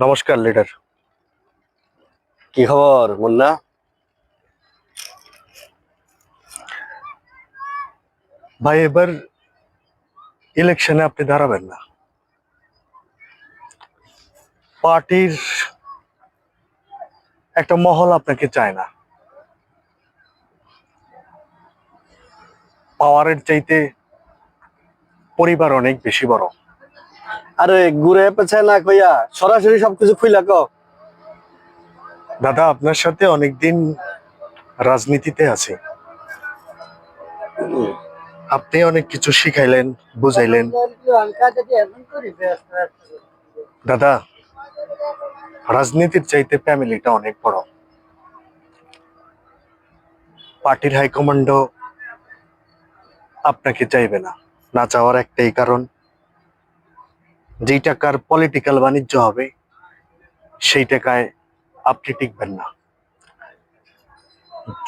নমস্কার লিডার। কি খবর মুন্না? ভাই, এবার ইলেকশনে আপনি দাঁড়াবেন না। পার্টির একটা মহল আপনাকে চায় না। পাওয়ারের চাইতে পরিবার অনেক বেশি বড়। আরে ঘুরে পেছে না কইয়া সরাসরি সবকিছু খুইলা ক। দাদা, আপনার সাথে অনেকদিন রাজনীতিতে আছি। আপনি অনেক কিছু শিখাইলেন, বুঝাইলেন। দাদা, রাজনীতির চাইতে ফ্যামিলিটা অনেক বড়। পার্টির হাইকমান্ডও আপনাকে চাইবে না। না চাওয়ার একটাই কারণ, যেই টাকার পলিটিক্যাল বাণিজ্য হবে সেই টাকায় আপনি টিকবেন না।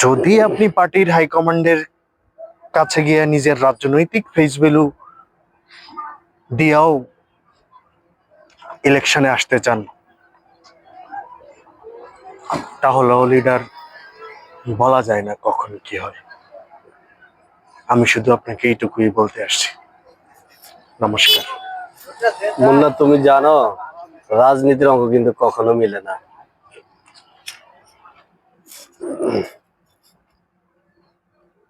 যদি আপনি পার্টির হাইকমান্ডের কাছে গিয়ে নিজের রাজনৈতিক ফেস ভ্যালু দিয়েও ইলেকশনে আসতে চান, তাহলেও লিডার বলা যায় না কখন কি হয়। আমি শুধু আপনাকে এইটুকুই বলতে আসছি। নমস্কার। মুন্না, তুমি জানো রাজনীতির অঙ্ক কিন্তু কখনো মিলে না।